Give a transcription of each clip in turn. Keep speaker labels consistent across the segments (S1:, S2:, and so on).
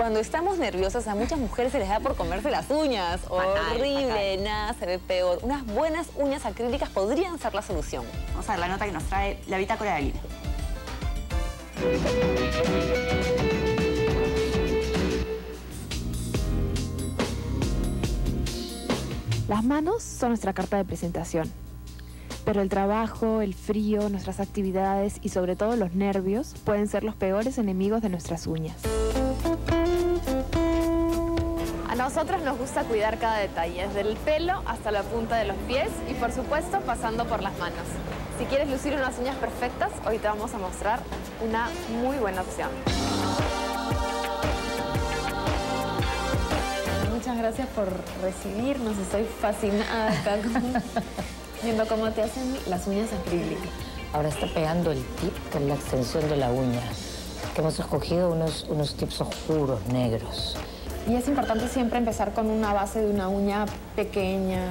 S1: Cuando estamos nerviosas, a muchas mujeres se les da por comerse las uñas. Horrible, nada se ve peor. Unas buenas uñas acrílicas podrían ser la solución.
S2: Vamos a ver la nota que nos trae la bitácora de Lina.
S3: Las manos son nuestra carta de presentación, pero el trabajo, el frío, nuestras actividades y sobre todo los nervios pueden ser los peores enemigos de nuestras uñas. A nosotros nos gusta cuidar cada detalle, desde el pelo hasta la punta de los pies y por supuesto pasando por las manos. Si quieres lucir unas uñas perfectas, hoy te vamos a mostrar una muy buena opción. Muchas gracias por recibirnos, estoy fascinada acá viendo cómo te hacen las uñas acrílicas.
S4: Ahora está pegando el tip, que es la extensión de la uña, que hemos escogido unos tips oscuros, negros.
S3: Y es importante siempre empezar con una base de una uña pequeña,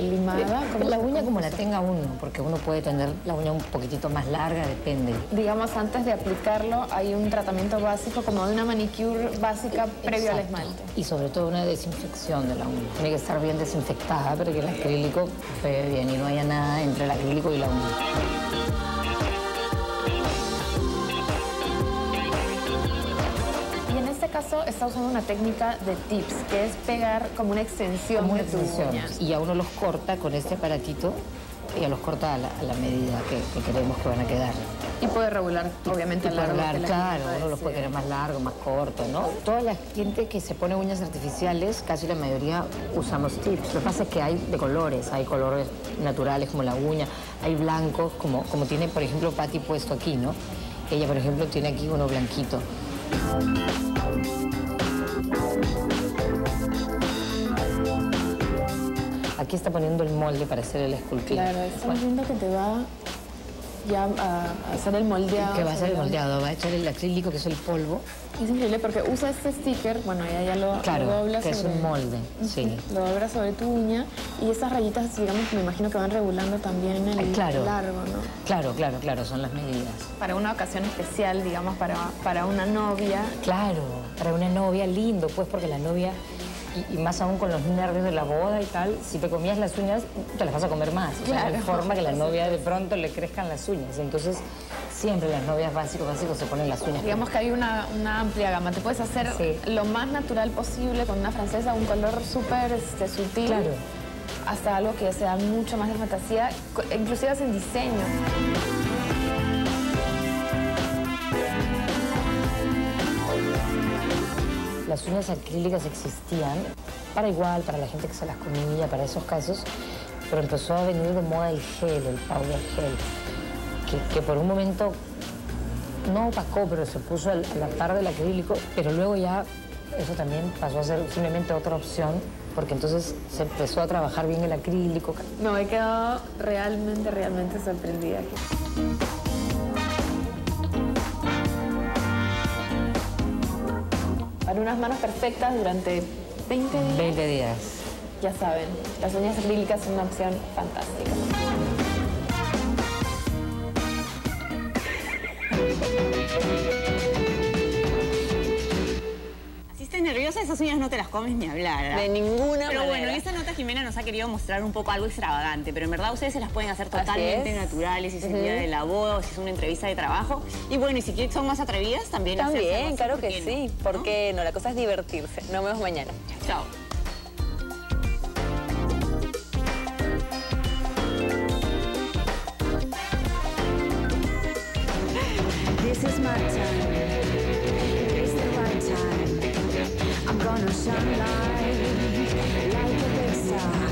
S3: limada.
S4: La uña como la tenga uno, porque uno puede tener la uña un poquitito más larga, depende.
S3: Digamos, antes de aplicarlo hay un tratamiento básico, como de una manicure básica previo al esmalte.
S4: Y sobre todo una desinfección de la uña. Tiene que estar bien desinfectada para que el acrílico pegue bien y no haya nada entre el acrílico y la uña.
S3: Caso está usando una técnica de tips, que es pegar como una extensión de tu uña.
S4: Y ya uno los corta con este aparatito, y ya los corta a la medida que queremos que van a quedar.
S3: Y puede regular, obviamente, el largo.
S4: Claro, uno los puede querer más largo, más corto, ¿no? Toda la gente que se pone uñas artificiales, casi la mayoría usamos tips. Lo que pasa es que hay de colores, hay colores naturales como la uña, hay blancos, como tiene, por ejemplo, Patti puesto aquí, ¿no? Ella, por ejemplo, tiene aquí uno blanquito. Aquí está poniendo el molde para hacer el esculpido.
S3: Claro, estamos viendo que te va ya a hacer el moldeado.
S4: Que va a hacer el moldeado, va a echar el acrílico, que es el polvo.
S3: Es increíble porque usa este sticker, bueno, ya lo dobla
S4: que
S3: sobre...
S4: es un molde, sí.
S3: Lo dobla sobre tu uña y estas rayitas, digamos, me imagino que van regulando también el largo, ¿no?
S4: Claro, son las medidas.
S3: Para una ocasión especial, digamos, para una novia.
S4: Claro, para una novia, lindo, pues, porque la novia... Y más aún con los nervios de la boda y tal, si te comías las uñas, te las vas a comer más. O sea, no hay forma que la novia de pronto le crezcan las uñas. Entonces, siempre las novias básicos se ponen las uñas.
S3: Digamos que hay una amplia gama. Te puedes hacer lo más natural posible con una francesa, un color súper sutil.
S4: Claro.
S3: Hasta algo que sea mucho más de fantasía, inclusive en diseño.
S4: Las uñas acrílicas existían para la gente que se las comía, para esos casos, pero empezó a venir de moda el gel, el powder gel, que por un momento no opacó, pero se puso a la par del acrílico, pero luego ya eso también pasó a ser simplemente otra opción, porque entonces se empezó a trabajar bien el acrílico.
S3: No, he quedado realmente sorprendida. Para unas manos perfectas durante 20 días.
S4: 20 días.
S3: Ya saben, las uñas acrílicas son una opción fantástica.
S2: Si estás nerviosa, esas uñas no te las comes ni hablar, ¿eh?
S1: De ninguna manera.
S2: Pero bueno, en esta nota Jimena nos ha querido mostrar un poco algo extravagante, pero en verdad ustedes se las pueden hacer totalmente naturales, si es el día de la boda o si es una entrevista de trabajo. Y bueno, y si son más atrevidas, también
S1: Claro que sí. ¿Por qué no? La cosa es divertirse. Nos vemos mañana.
S2: Chao.
S5: This is my time, it's the right time. I'm gonna shine like a big star.